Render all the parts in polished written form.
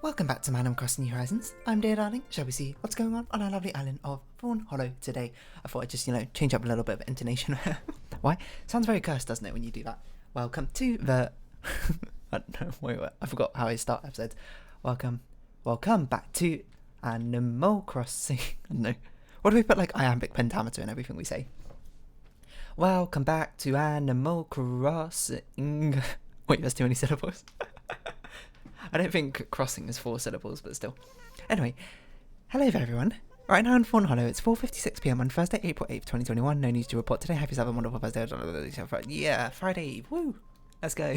Welcome back to Man I'm Crossing New Horizons. I'm dear darling. Shall we see what's going on our lovely island of Fawnhollow today? I thought I'd just, change up a little bit of intonation. Why? Sounds very cursed, doesn't it, when you do that? Welcome to the... I don't know, wait, I forgot how I start episodes. Welcome back to Animal Crossing. I don't know. What do we put like iambic pentameter in everything we say? Welcome back to Animal Crossing. Wait, that's too many syllables. I don't think crossing is 4 syllables, but still. Anyway, hello there everyone. Right now in Fawnhollow, it's 4:56 PM on Thursday, April 8th, 2021. No news to report today. Have yourself a wonderful Thursday. Yeah, Friday Eve. Woo! Let's go.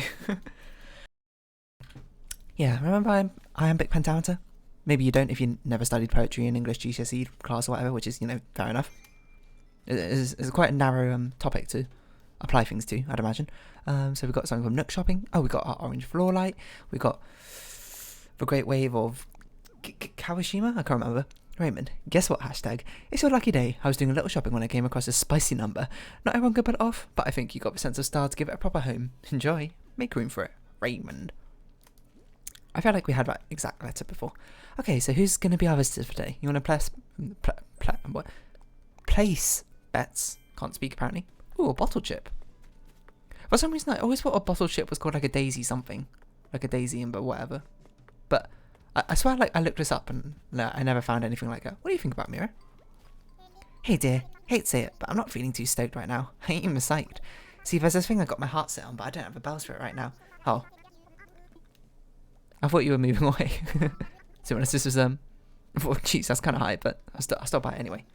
Yeah, remember iambic pentameter? Maybe you don't if you never studied poetry in English GCSE class or whatever, which is, fair enough. It's quite a narrow topic to apply things to, I'd imagine. So we've got something from Nook Shopping. Oh, we got our orange floor light. We got the great wave of Kawashima? I can't remember. Raymond, guess what hashtag? It's your lucky day. I was doing a little shopping when I came across a spicy number. Not everyone could pull it off, but I think you got the sense of style to give it a proper home. Enjoy. Make room for it. Raymond. I feel like we had that exact letter before. Okay, so who's going to be our visitors for today? You want to place bets? Can't speak apparently. Ooh, a bottle chip. For some reason, I always thought a bottle chip was called like a daisy something. Like a daisy and but whatever. But I swear like I looked this up and I never found anything like that. What do you think about Mira? Hey dear, hate to say it, but I'm not feeling too stoked right now. I ain't even psyched. See, there's this thing I got my heart set on, but I don't have the bells for it right now. Oh. I thought you were moving away. So honest, this was oh jeez, that's kind of high, but I'll stop by it anyway.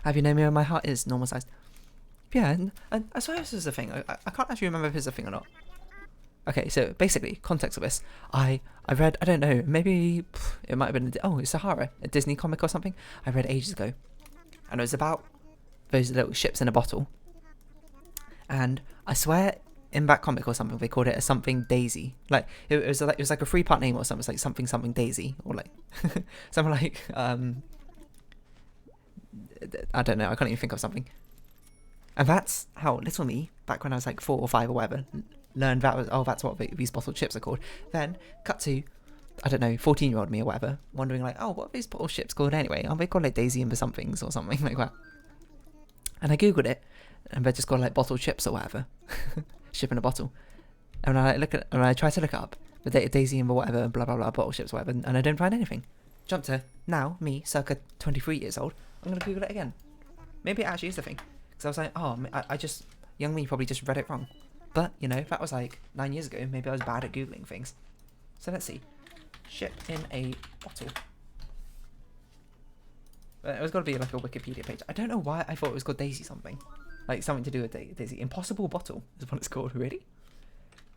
Have you known me where my heart is normal sized? Yeah, and I swear this is a thing. I can't actually remember if it's a thing or not. Okay, so basically, context of this, I read, I don't know, maybe it might have been, it's Sahara, a Disney comic or something, I read ages ago, and it was about those little ships in a bottle, and I swear in that comic or something, they called it a something daisy, like, it was like a 3-part name or something, it was like something daisy, or like, something like, I don't know, I can't even think of something, and that's how little me, back when I was like 4 or 5 or whatever, learned that was, that's what these bottled chips are called. Then cut to, I don't know, 14-year-old me or whatever, wondering like, what are these bottled chips called anyway? Aren't they called like Daisy and the somethings or something like that? And I googled it, and they're just called like bottled chips or whatever, ship in a bottle. And I try to look it up the Daisy and the whatever, blah blah blah, bottle chips, whatever, and I don't find anything. Jump to now, me, circa 23 years old. I'm gonna Google it again. Maybe it actually is the thing, because I was like, I just young me probably just read it wrong. But, if that was like 9 years ago, maybe I was bad at Googling things. So let's see. Ship in a bottle. It was got to be like a Wikipedia page. I don't know why I thought it was called Daisy something. Like something to do with Daisy. Impossible Bottle is what it's called. Really?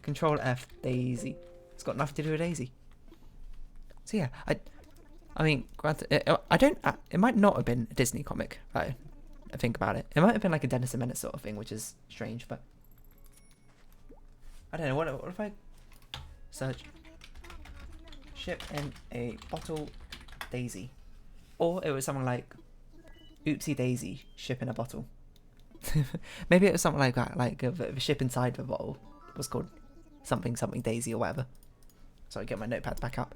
Control F, Daisy. It's got nothing to do with Daisy. So yeah, I mean, granted, it might not have been a Disney comic. I think about it. It might have been like a Dennis the Menace sort of thing, which is strange, but... I don't know, what if I search ship in a bottle daisy, or it was something like oopsie daisy ship in a bottle. Maybe it was something like that, like the ship inside the bottle was called something daisy or whatever. Sorry, get my notepads back up.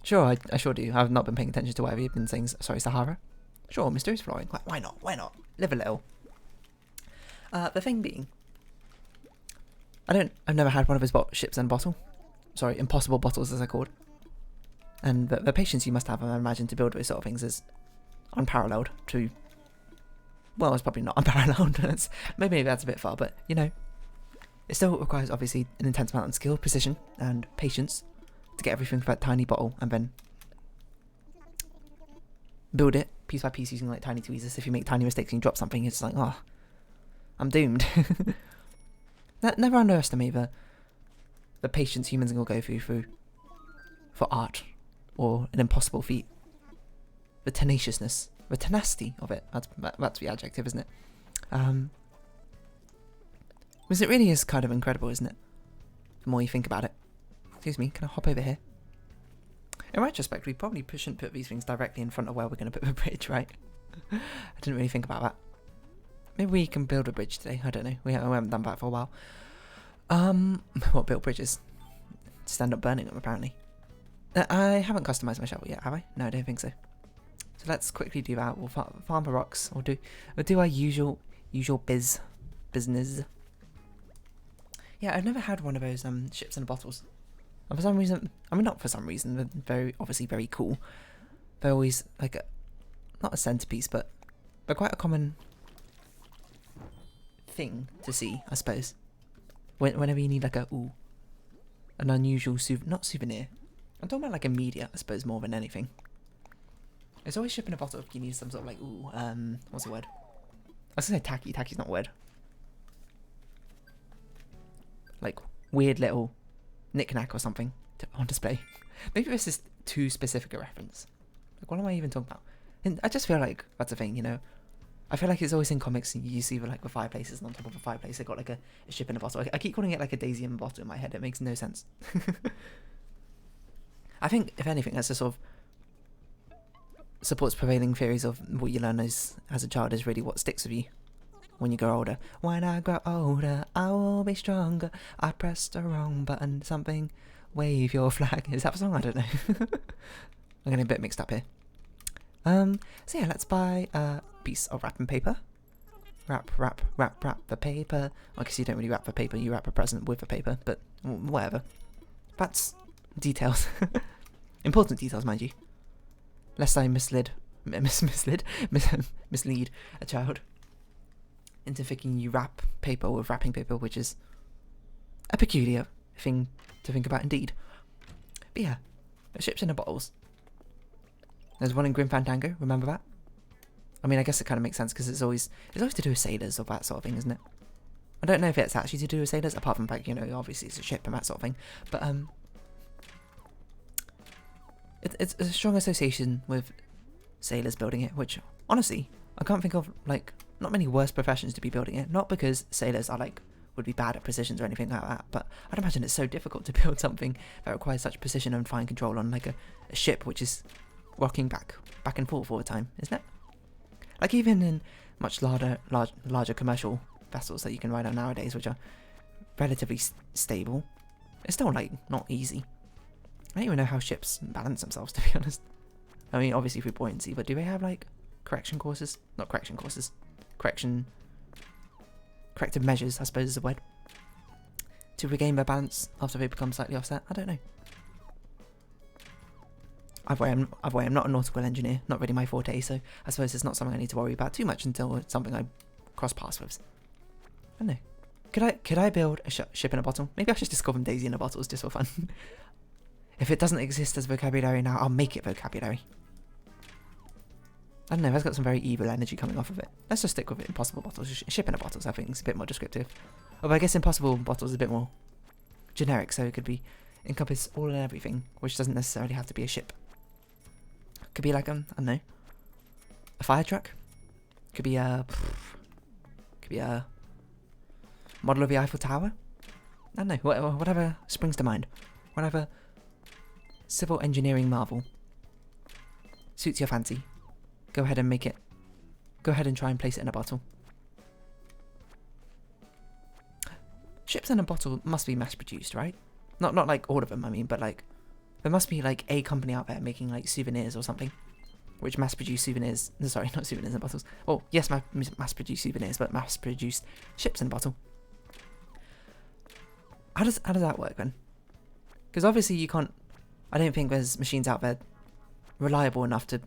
Sure, I sure do. I've not been paying attention to whatever you've been saying. Sorry, Sahara. Sure, mysterious flooring. Why not? Live a little. The thing being, I've never had one of his ships in a bottle. Sorry, impossible bottles as they're called. And the patience you must have, I imagine, to build those sort of things is unparalleled to... Well, it's probably not unparalleled. Maybe that's a bit far, but, it still requires, obviously, an intense amount of skill, precision, and patience to get everything for that tiny bottle, and then build it piece by piece using, like, tiny tweezers. If you make tiny mistakes and you drop something, it's like, I'm doomed. Never underestimate the patience humans will go through for art or an impossible feat. The tenaciousness, the tenacity of it. That's the adjective, isn't it? Because it really is kind of incredible, isn't it? The more you think about it. Excuse me, can I hop over here? In retrospect, we probably shouldn't put these things directly in front of where we're going to put the bridge, right? I didn't really think about that. Maybe we can build a bridge today. I don't know. We haven't done that for a while. What, build bridges? Stand up burning them, apparently. I haven't customized my shovel yet, have I? No, I don't think so. So let's quickly do that. We'll farm the rocks. We'll do our usual business. Yeah, I've never had one of those ships in bottles. And for some reason, I mean not for some reason, they're obviously very cool. They're always like not a centerpiece, but they're quite a common thing to see, I suppose. Whenever you need like an unusual not souvenir. I'm talking about like a media, I suppose, more than anything. It's always ship in a bottle if you need some sort of like what's the word? I was gonna say tacky. Tacky's not a word. Like weird little knick-knack or something on display. Maybe this is too specific a reference. Like, what am I even talking about? And I just feel like that's a thing, you know. I feel like it's always in comics, and you see like the fireplaces, and on top of a fireplace, they got like a ship in a bottle. I keep calling it like a daisy in a bottle in my head. It makes no sense. I think, if anything, that's a sort of supports prevailing theories of what you learn as a child is really what sticks with you when you grow older. When I grow older, I will be stronger. I pressed the wrong button. Something. Wave your flag. Is that the song? I don't know. I'm getting a bit mixed up here. So yeah, let's buy a piece of wrapping paper. Wrap the paper. I guess you don't really wrap the paper. You wrap a present with the paper, but whatever. That's details. Important details, mind you. Lest I mislead a child into thinking you wrap paper with wrapping paper, which is a peculiar thing to think about indeed. But yeah, ships in the bottles. There's one in Grim Fandango, remember that? I mean, I guess it kind of makes sense because it's always to do with sailors or that sort of thing, isn't it? I don't know if it's actually to do with sailors, apart from the fact, you know, obviously it's a ship and that sort of thing. But it's a strong association with sailors building it, which honestly I can't think of like not many worse professions to be building it. Not because sailors are like would be bad at precisions or anything like that, but I'd imagine it's so difficult to build something that requires such precision and fine control on like a ship which is rocking back and forth all the time, isn't it? Like even in much larger commercial vessels that you can ride on nowadays, which are relatively stable, it's still like not easy. I don't even know how ships balance themselves, to be honest. I mean, obviously through buoyancy, but do they have like corrective measures, I suppose is the word, to regain their balance after they become slightly offset? I don't know. Either way, I'm not a nautical engineer, not really my forte, so I suppose it's not something I need to worry about too much until it's something I cross paths with. I don't know. Could I build a ship in a bottle? Maybe I should just call them Daisy in a bottles just for fun. If it doesn't exist as vocabulary now, I'll make it vocabulary. I don't know, that's got some very evil energy coming off of it. Let's just stick with it. Impossible bottles. Ship in a bottles, I think, is a bit more descriptive. Although I guess impossible bottles is a bit more generic, so it could encompass all and everything, which doesn't necessarily have to be a ship. Could be like I don't know, a fire truck. Could be a model of the Eiffel Tower. I don't know, whatever springs to mind. Whatever civil engineering marvel suits your fancy. Go ahead and make it. Go ahead and try and place it in a bottle. Ships in a bottle must be mass produced, right? Not like all of them, I mean, but like there must be like a company out there making like souvenirs or something, which mass produce souvenirs. Sorry, not souvenirs in bottles. Oh yes, mass produce souvenirs, but mass produced ships in a bottle. How does that work then? Because obviously you can't. I don't think there's machines out there reliable enough to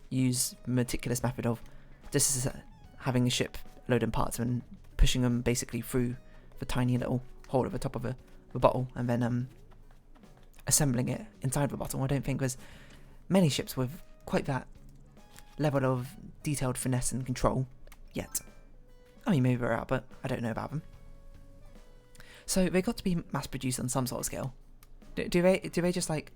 use meticulous method of just having a ship loading parts and pushing them basically through the tiny little hole at the top of the bottle and then assembling it inside the bottle. I don't think there's many ships with quite that level of detailed finesse and control yet. I mean, maybe they're out, but I don't know about them. So they got to be mass produced on some sort of scale. Do they just like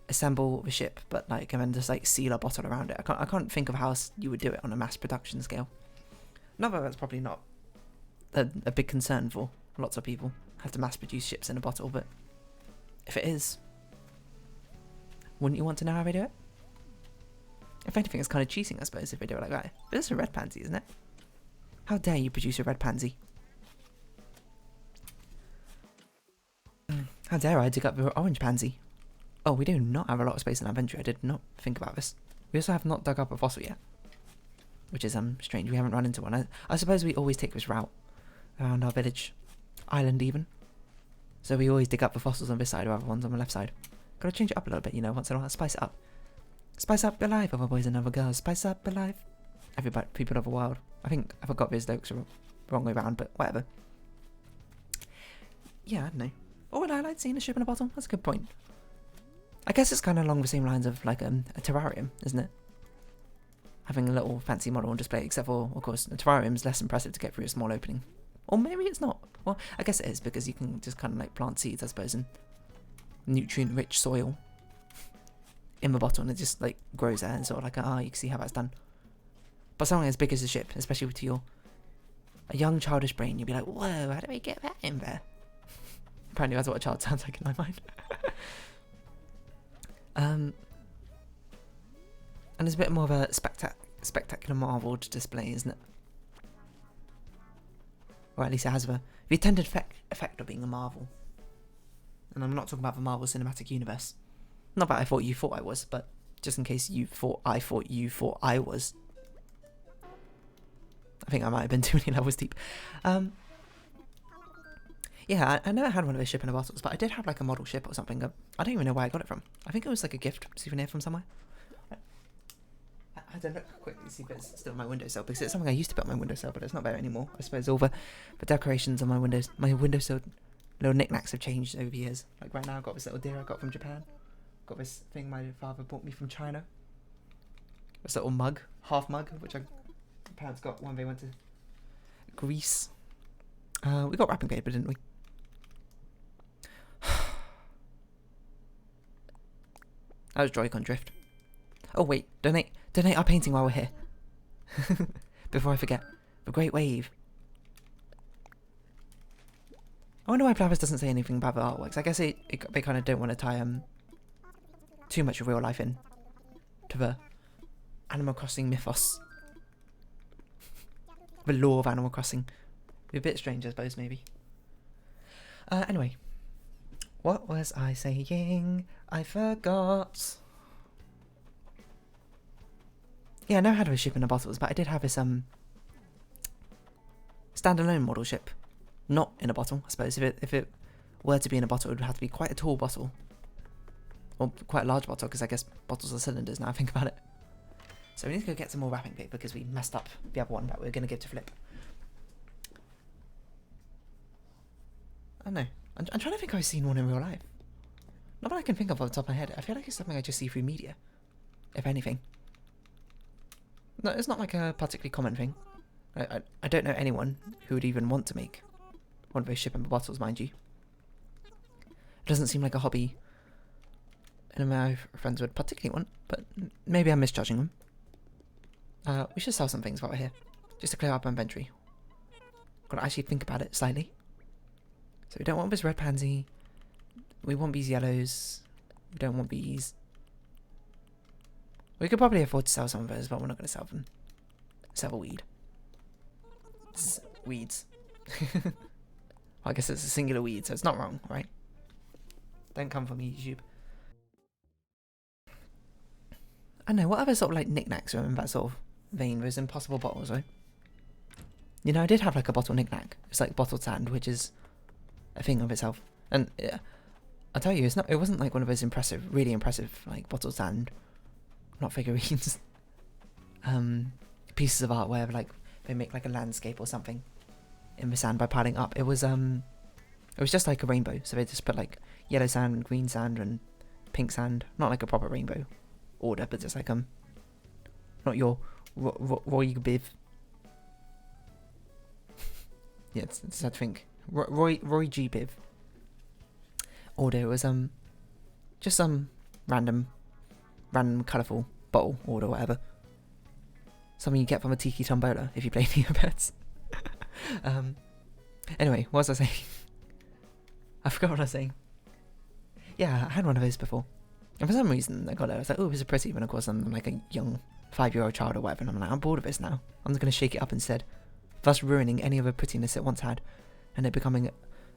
assemble the ship, but like and then just like seal a bottle around it? I can't think of how else you would do it on a mass production scale. Not that that's probably not a big concern for lots of people, have to mass produce ships in a bottle, but if it is, wouldn't you want to know how they do it? If anything, it's kind of cheating, I suppose, if they do it like that. But it's a red pansy, isn't it? How dare you produce a red pansy? How dare I dig up the orange pansy? Oh, we do not have a lot of space in our inventory. I did not think about this. We also have not dug up a fossil yet, which is strange. We haven't run into one. I suppose we always take this route around our village, island even. So we always dig up the fossils on this side or other ones on the left side. Gotta change it up a little bit, you know, once in a while. Spice it up. Spice up your life, other boys and other girls. Spice up your life. Everybody, people of the world. I think I forgot these jokes are wrong way around, but whatever. Yeah, I don't know. Oh, would I like seeing a ship in a bottle? That's a good point. I guess it's kind of along the same lines of like a terrarium, isn't it? Having a little fancy model on display, except for, of course, a terrarium is less impressive to get through a small opening. Or maybe it's not. Well, I guess it is, because you can just kind of like plant seeds, I suppose, in nutrient-rich soil in the bottle, and it just like grows there, and sort of like, you can see how that's done. But something as big as a ship, especially to a young childish brain, you'd be like, whoa, how do we get that in there? Apparently that's what a child sounds like in my mind. And it's a bit more of a spectacular marveled display, isn't it? Or at least it has the intended effect of being a marvel. And I'm not talking about the Marvel Cinematic Universe. Not that I thought you thought I was, but just in case you thought I thought you thought I was. I think I might have been too many levels deep. Yeah, I never had one of those ship in a bottles, but I did have like a model ship or something. I don't even know where I got it from. I think it was like a gift souvenir from somewhere. I had to look quickly to see if it's still on my windowsill, because it's something I used to put on my windowsill, but it's not there anymore. I suppose all the decorations on my windowsill little knickknacks have changed over the years. Like right now I've got this little deer I got from Japan. Got this thing my father bought me from China. This little mug, half mug, which my parents got when they went to Greece. We got wrapping paper, didn't we? That was Joy-Con Drift. Oh wait, donate our painting while we're here. Before I forget. The Great Wave. I wonder why Blabbers doesn't say anything about the artworks. I guess they kind of don't want to tie too much of real life in to the Animal Crossing mythos. The lore of Animal Crossing. Be a bit strange, I suppose, maybe. Anyway. What was I saying? I forgot. Yeah, I never had a ship in a bottles, but I did have this standalone model ship. Not in a bottle, I suppose. If it were to be in a bottle, it would have to be quite a tall bottle. Or quite a large bottle, because I guess bottles are cylinders now I think about it. So we need to go get some more wrapping paper, because we messed up the other one that we're going to give to Flip. I don't know. I'm trying to think if I've seen one in real life. Not that I can think of off the top of my head. I feel like it's something I just see through media, if anything. No, it's not like a particularly common thing. I don't know anyone who would even want to make one of those ship in bottles, mind you. It doesn't seem like a hobby any of my friends would particularly want, but maybe I'm misjudging them. We should sell some things while we're here, just to clear up our inventory. Gotta actually think about it slightly. So we don't want this red pansy. We want these yellows. We don't want these. We could probably afford to sell some of those, but we're not going to sell them. Sell a weed. Weeds. I guess it's a singular weed, so it's not wrong, right? Don't come for me, YouTube. I don't know, what other sort of like knickknacks are in that sort of vein? Those impossible bottles, right? You know, I did have like a bottle knickknack. It's like bottled sand, which is a thing of itself. And I'll tell you, it wasn't like one of those really impressive like bottled sand, not figurines, pieces of art where like they make like a landscape or something in the sand by piling up. It was just like a rainbow, so they just put like yellow sand and green sand and pink sand, not like a proper rainbow order, but just like not your Roy Biv. Yeah, it's I think Roy G Biv order. It was just some random colourful bottle order, whatever. Something you get from a Tiki Tombola if you play Neopets. Anyway, what was I saying? I forgot what I was saying. Yeah, I had one of those before. And for some reason, I got it. I was like, oh, this is pretty. And of course, I'm like a young 5-year-old child or whatever. And I'm like, I'm bored of this now. I'm just going to shake it up instead. Thus ruining any of the prettiness it once had. And it becoming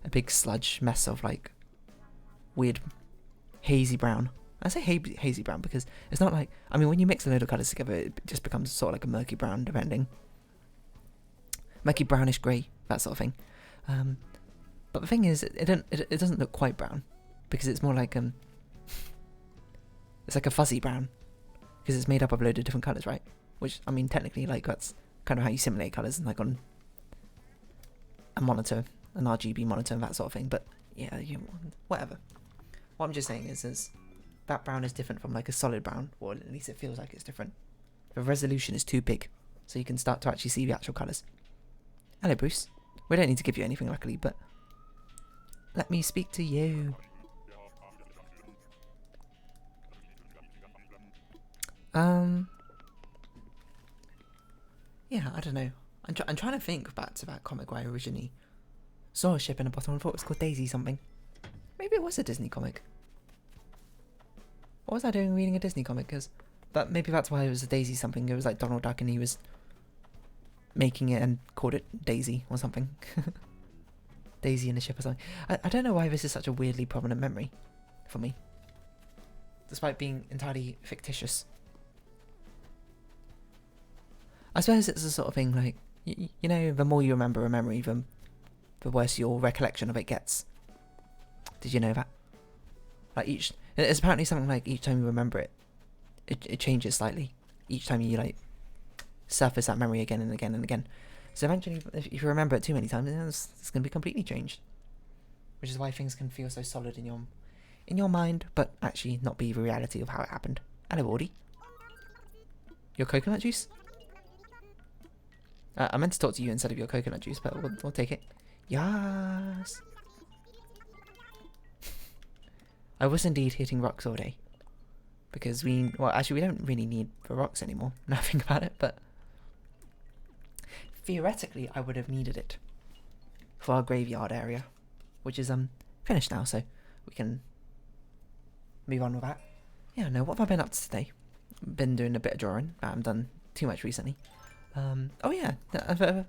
a big sludge mess of like weird hazy brown. I say hazy brown because it's not like, I mean, when you mix a load of colours together, it just becomes sort of like a murky brown, depending. Murky brownish grey, that sort of thing. But the thing is, it doesn't look quite brown, because it's more like it's like a fuzzy brown, because it's made up of a load of different colours, right? Which, I mean, technically, like, that's kind of how you simulate colours, like on a monitor, an RGB monitor, and that sort of thing. But yeah, whatever. What I'm just saying is that brown is different from like a solid brown, or at least it feels like it's different. The resolution is too big, so you can start to actually see the actual colours. Hello, Bruce. We don't need to give you anything, luckily, but let me speak to you. Yeah, I don't know. I'm trying to think back to that comic where I originally saw a ship in a bottle and thought it was called Daisy something. Maybe it was a Disney comic. What was I doing reading a Disney comic? Because maybe that's why it was a Daisy something. It was like Donald Duck and he was making it and called it Daisy or something. Daisy in a ship or something. I don't know why this is such a weirdly prominent memory for me, despite being entirely fictitious. I suppose it's the sort of thing like, you know, the more you remember a memory, the worse your recollection of it gets. Did you know that? Like it's apparently something like each time you remember it, it changes slightly. Each time you like surface that memory again and again and again. So eventually, if you remember it too many times, it's going to be completely changed. Which is why things can feel so solid in your mind, but actually not be the reality of how it happened. Hello, Audie. Your coconut juice? I meant to talk to you instead of your coconut juice, but we'll take it. Yes. I was indeed hitting rocks all day. Because actually we don't really need the rocks anymore, now I think about it, but theoretically I would have needed it for our graveyard area, which is finished now, so we can move on with that. Yeah, no, what have I been up to today? Been doing a bit of drawing. I haven't done too much recently. Oh yeah, the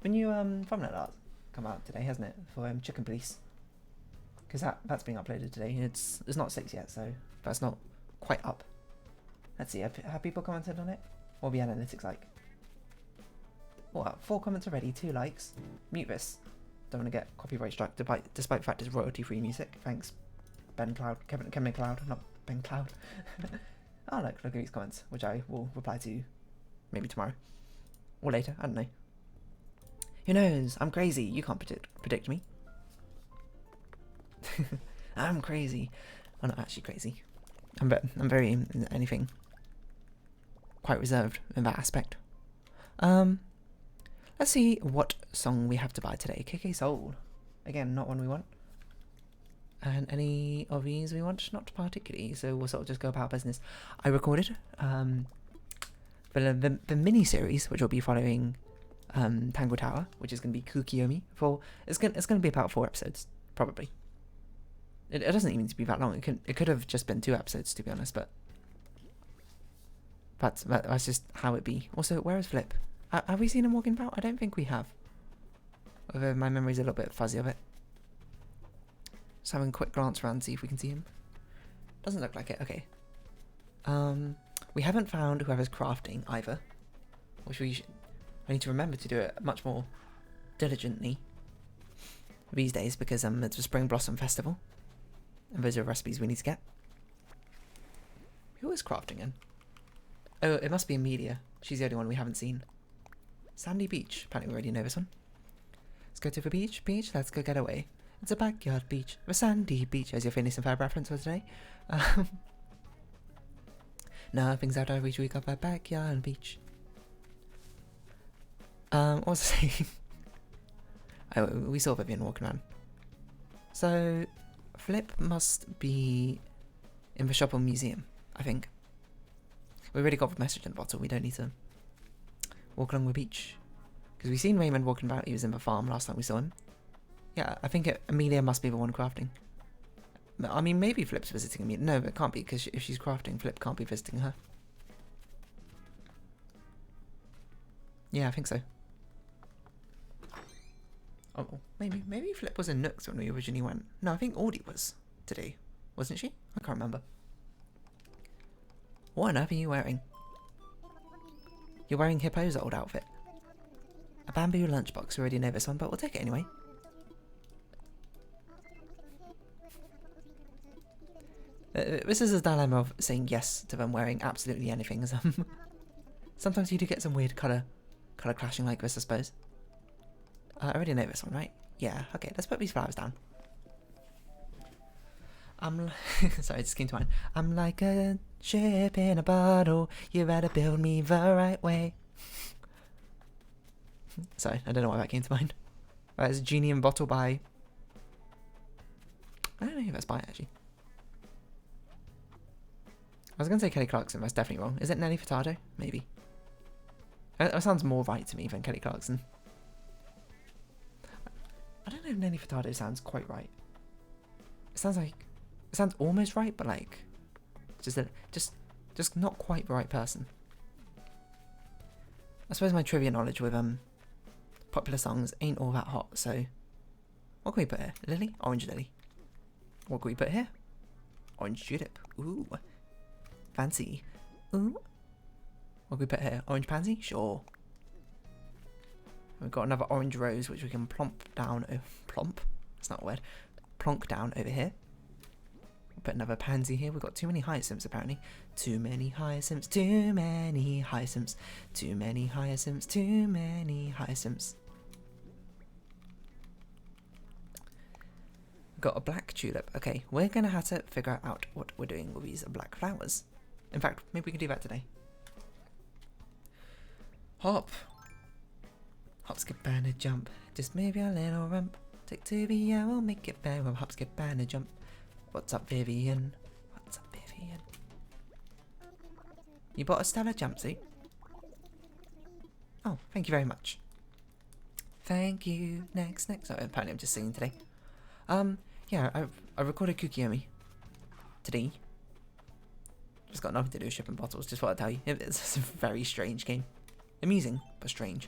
new thumbnail art come out today, hasn't it, for Chicken Police? Because that's being uploaded today. It's not 6 yet, so that's not quite up. Let's see, have people commented on it? What are the analytics like? What, 4 comments already, 2 likes? Mute this. Don't want to get copyright struck, despite the fact it's royalty-free music. Thanks, Ben Cloud, Kevin Cloud, not Ben Cloud. Oh look at these comments, which I will reply to maybe tomorrow. Or later, I don't know. Who knows? I'm crazy. You can't predict me. I'm crazy. I'm not actually crazy. I'm very anything. Quite reserved in that aspect. Let's see what song we have to buy today. KK Soul. Again, not one we want. And any of these we want? Not particularly. So we'll sort of just go about business. I recorded the mini-series, which will be following Tango Tower, which is going to be Kukiyomi. It's going to be about 4 episodes, probably. It doesn't even need to be that long. It could have just been 2 episodes, to be honest, but that's just how it be. Also, where is Flip? Have we seen him walking about? I don't think we have. Although my memory's a little bit fuzzy of it. Just having a quick glance around to see if we can see him. Doesn't look like it. Okay. We haven't found whoever's crafting either, which I need to remember to do it much more diligently these days, because it's a Spring Blossom Festival, and those are recipes we need to get. Who is crafting in? Oh, it must be Amelia. She's the only one we haven't seen. Sandy Beach. Apparently we already know this one. Let's go to the beach. Let's go get away. It's a backyard beach. The sandy beach. As your Phineas and Ferb reference for today. Nothing's out of reach. We got that backyard beach. What was I saying? Oh, we saw Vivian walking around. So, Flip must be in the shop or museum, I think. We already got the message in the bottle. We don't need to walk along the beach. Because we've seen Raymond walking about. He was in the farm last time we saw him. Yeah, I think Amelia must be the one crafting. I mean, maybe Flip's visiting Amelia. No, it can't be, because if she's crafting, Flip can't be visiting her. Yeah, I think so. Oh, maybe Flip was in Nooks when we originally went. No, I think Audie was today wasn't she? I can't remember. What on earth are you wearing? You're wearing Hippo's old outfit. A bamboo lunchbox. We already know this one, but we'll take it anyway. This is a dilemma of saying yes to them wearing absolutely anything. Sometimes you do get some weird colour clashing like this, I suppose. I already know this one, right? Yeah, okay, let's put these flowers down. Sorry, it just came to mind. I'm like a ship in a bottle. You better build me the right way. Sorry, I don't know why that came to mind. It's Genie in Bottle by... I don't know who that's by, actually. I was going to say Kelly Clarkson, that's definitely wrong. Is it Nelly Furtado? Maybe. That sounds more right to me than Kelly Clarkson. I don't know if Nelly Furtado sounds quite right. It sounds almost right, but like... Just not quite the right person. I suppose my trivia knowledge with popular songs ain't all that hot, so... What can we put here? Lily? Orange lily. What can we put here? Orange tulip. Ooh. Fancy. Ooh. What can we put here? Orange pansy? Sure. We've got another orange rose, which we can plonk down... plomp? That's not a word. Plonk down over here. We'll put another pansy here. We've got too many hyacinths, apparently. Too many hyacinths, too many hyacinths. Too many hyacinths, too many hyacinths. We've got a black tulip. Okay, we're going to have to figure out what we're doing with these black flowers. In fact, maybe we can do that today. Hop. Hop, skip, banner, jump. Just move your little rump. Take to the air, we'll make it fair. We'll hop, skip, banner, jump. What's up, Vivian? What's up, Vivian? You bought a Stella jumpsuit? Oh, thank you very much. Thank you. Next. Oh, apparently I'm just singing today. Yeah, I recorded Kukiyomi today. Just got nothing to do with shipping bottles, just thought I'd tell you. It's a very strange game. Amusing, but strange.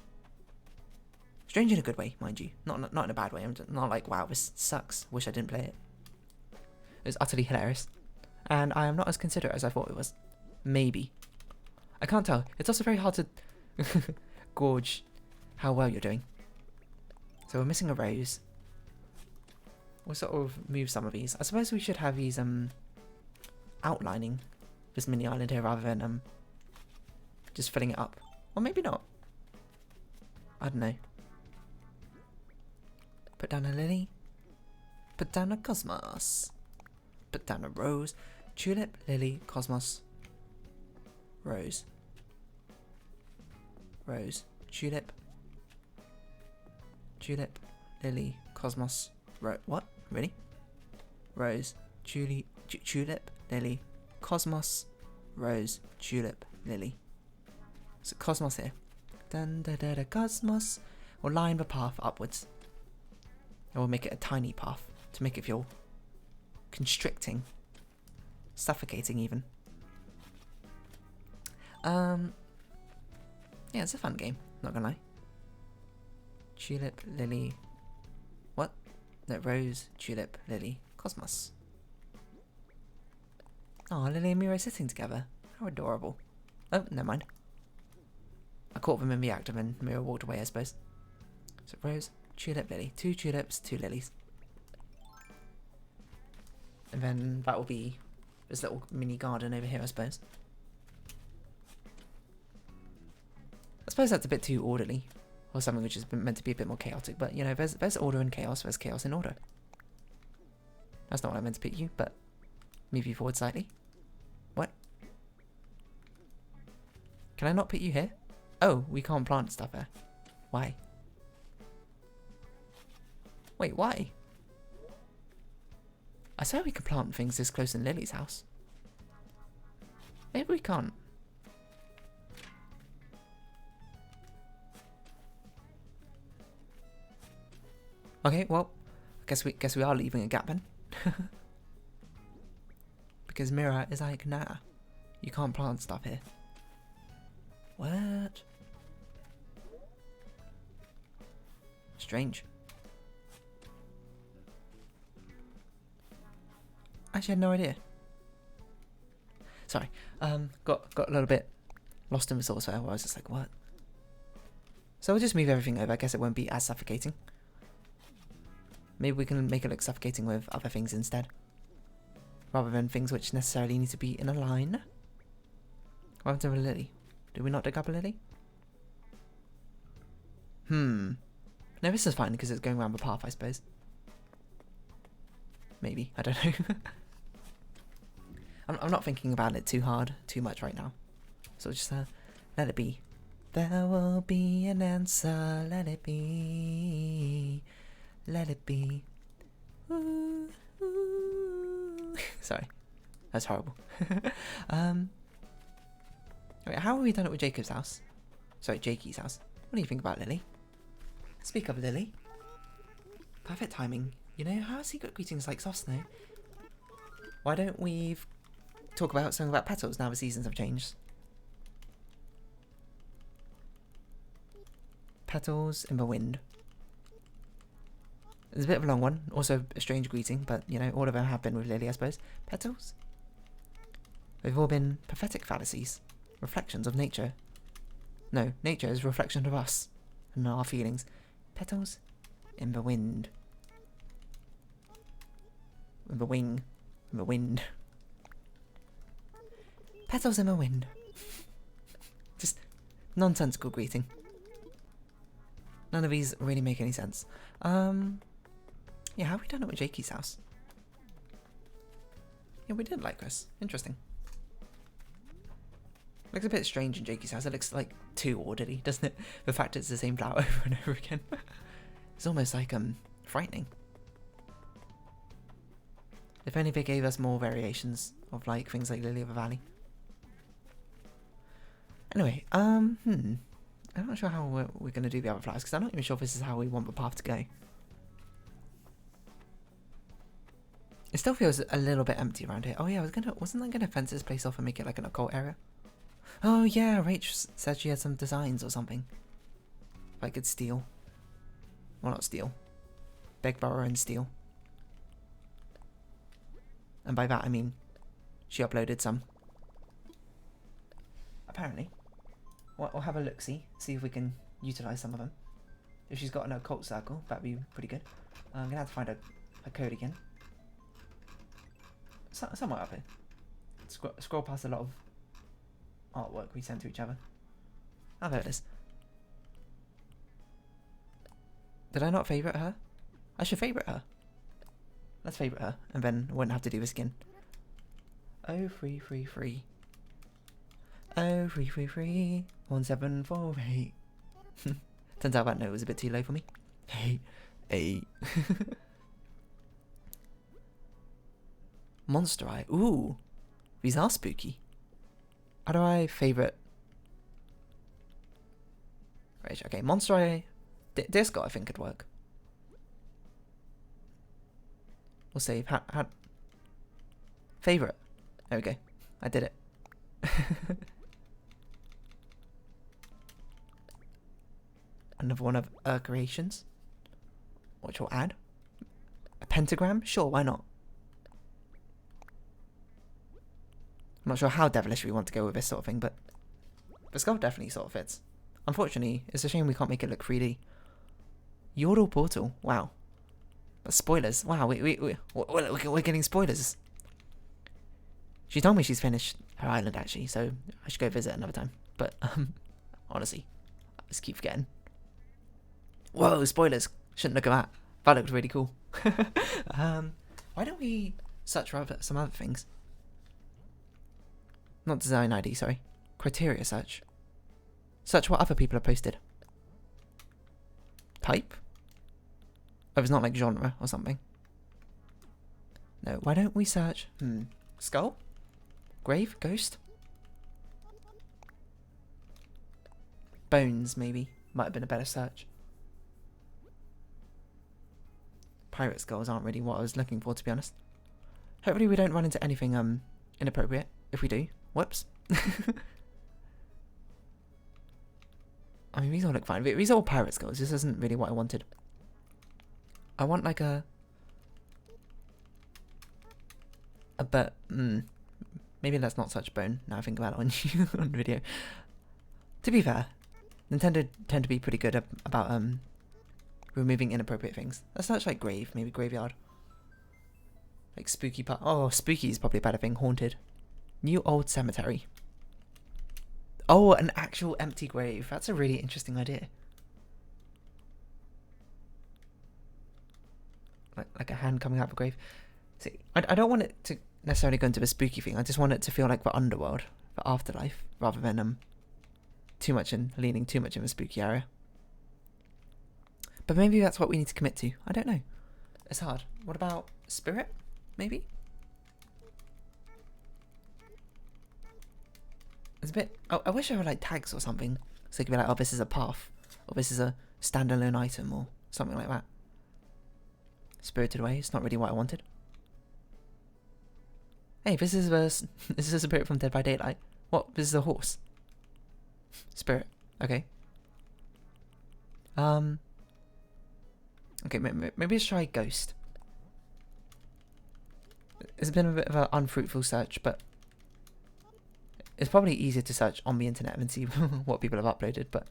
Strange in a good way, mind you. Not in a bad way. I'm not like, wow, this sucks. Wish I didn't play it. It was utterly hilarious. And I am not as considerate as I thought it was. Maybe. I can't tell. It's also very hard to gauge how well you're doing. So we're missing a rose. We'll sort of move some of these. I suppose we should have these outlining this mini island here rather than just filling it up. Or maybe not. I don't know. Put down a lily. Put down a cosmos. Put down a rose. Tulip, lily, cosmos, rose. Rose. Tulip. Tulip, lily, cosmos, what? Really? Rose, tulip, lily, cosmos, rose, tulip, lily. So cosmos here. Dun da da da cosmos. We'll line the path upwards. And we'll make it a tiny path to make it feel constricting. Suffocating even. Yeah, it's a fun game, not gonna lie. Tulip, lily. What? No, rose, tulip, lily, cosmos. Oh, Lily and Miro sitting together. How adorable. Oh, never mind. I caught them in the act and then Miro walked away, I suppose. So rose, tulip, lily. 2 tulips, 2 lilies. And then that will be this little mini garden over here, I suppose. I suppose that's a bit too orderly. Or something which is meant to be a bit more chaotic. But, you know, there's order in chaos, there's chaos in order. That's not what I meant to put you, but move you forward slightly. What? Can I not put you here? Oh, we can't plant stuff there. Why? Wait, why? I swear we can plant things this close in Lily's house. Maybe we can't. Okay, well, guess we are leaving a gap then. Because Mira is like, nah, you can't plant stuff here. What? Strange. I actually had no idea. Sorry. Got a little bit lost in the source there where I was just like, what? So we'll just move everything over. I guess it won't be as suffocating. Maybe we can make it look suffocating with other things instead. Rather than things which necessarily need to be in a line. What happened to a lily? Did we not dig up a lily? No, this is fine because it's going around the path, I suppose. Maybe. I don't know. I'm not thinking about it too much right now. So just let it be. There will be an answer. Let it be. Let it be. Ooh, ooh. Sorry. That's horrible. Wait, how have we done it with Jacob's house? Sorry, Jakey's house. What do you think about Lily? Speak of Lily. Perfect timing. You know, how secret greetings like soft snow? Why don't we talk about something about petals now the seasons have changed? Petals in the wind. It's a bit of a long one. Also a strange greeting, but you know, all of them have been with Lily, I suppose. Petals? They've all been pathetic fallacies. Reflections of nature. No, nature is a reflection of us and our feelings. Petals in the wind. In the wing. In the wind. Petals in the wind. Just nonsensical greeting. None of these really make any sense. Yeah, how have we done it with Jakey's house? Yeah, we did like this. Interesting. Looks a bit strange in Jakey's house. It looks like too orderly, doesn't it? The fact it's the same flower over and over again. It's almost like frightening. If only they gave us more variations of like things like Lily of the Valley. Anyway, I'm not sure how we're going to do the other flowers because I'm not even sure if this is how we want the path to go. It still feels a little bit empty around here. Oh yeah, wasn't I gonna fence this place off and make it like an occult area? Oh yeah, Rach said she had some designs or something. If I could steal. Well, not steal. Beg, borrow and steal. And by that I mean she uploaded some. Apparently. We'll have a look-see. See if we can utilise some of them. If she's got an occult circle, that'd be pretty good. I'm gonna have to find a code again. Somewhere up here. Scroll past a lot of artwork we send to each other. Oh, there it is. Did I not favourite her? I should favourite her. Let's favourite her, and then I wouldn't have to do this again. Oh, 333. Oh, 333. 1748. Turns out that note was a bit too low for me. Hey. Monster Eye. Ooh. These are spooky. How do I favourite? Right, okay. Monster Eye. Disco, I think, could work. We'll save. Favourite. There we go. I did it. Another one of her creations. Which we'll add. A pentagram? Sure, why not? I'm not sure how devilish we want to go with this sort of thing, but the skull definitely sort of fits. Unfortunately, it's a shame we can't make it look 3D. Yordle Portal. Wow. But spoilers. Wow, we're getting spoilers. She told me she's finished her island, actually, so I should go visit another time. But, honestly, I just keep forgetting. Whoa, spoilers. Shouldn't look at that. That looked really cool. Why don't we search for some other things? Not design ID, sorry. Criteria search. Search what other people have posted. Type? Oh, it's not like genre or something. No, why don't we search... Skull? Grave? Ghost? Bones, maybe. Might have been a better search. Pirate skulls aren't really what I was looking for, to be honest. Hopefully we don't run into anything inappropriate. If we do, whoops. I mean, these all look fine. These are all pirate skulls. This isn't really what I wanted. I want like a But maybe that's not such bone now I think about it on video. To be fair, Nintendo tend to be pretty good about removing inappropriate things. That's such like grave, maybe graveyard. Like spooky part. Oh, spooky is probably a better thing. Haunted. New old cemetery. Oh, an actual empty grave. That's a really interesting idea. Like a hand coming out of a grave. See, I don't want it to necessarily go into the spooky thing. I just want it to feel like the underworld, the afterlife, rather than leaning too much in the spooky area. But maybe that's what we need to commit to. I don't know. It's hard. What about spirit? Maybe? It's a bit... I wish I had like tags or something. So it could be like, oh, this is a path. Or this is a standalone item or something like that. Spirited Away. It's not really what I wanted. Hey, this is a spirit from Dead by Daylight. What? This is a horse. Spirit. Okay. Okay, maybe let's try Ghost. It's been a bit of an unfruitful search, but it's probably easier to search on the internet and see what people have uploaded, but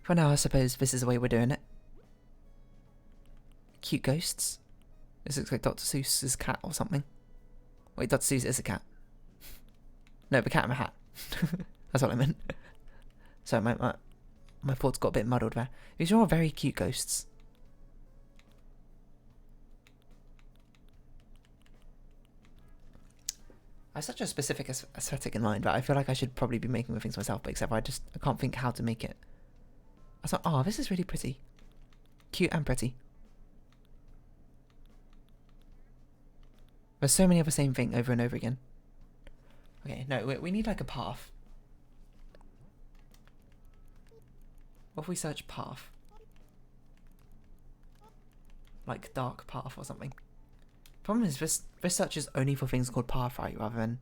for now I suppose this is the way we're doing it. Cute ghosts. This looks like Dr. Seuss's cat or something. Wait, Dr. Seuss is a cat. No, the cat in the hat. That's what I meant. Sorry, my thoughts got a bit muddled there. These are all very cute ghosts. I have such a specific aesthetic in mind, but I feel like I should probably be making the things myself, but except I can't think how to make it. I thought, oh, this is really pretty. Cute and pretty. There's so many of the same thing over and over again. Okay, no, we need like a path. What if we search path? Like dark path or something. Problem is, this search is only for things called path, right? Rather than...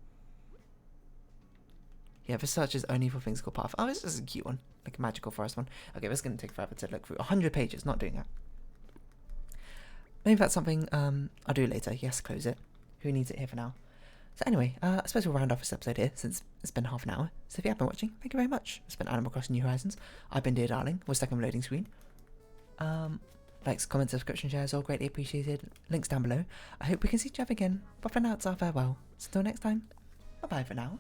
Yeah, this search is only for things called path. Oh, this is a cute one. Like a magical forest one. Okay, this is going to take forever to look through. 100 pages, not doing that. Maybe that's something I'll do later. Yes, close it. Who needs it here for now? So anyway, I suppose we'll round off this episode here, since it's been half an hour. So if you have been watching, thank you very much. It's been Animal Crossing New Horizons. I've been Dear Darling. We're stuck on the loading screen. Likes, comments, subscription, shares, all greatly appreciated. Links down below. I hope we can see each other again. But for now, it's our farewell. So until next time, bye-bye for now.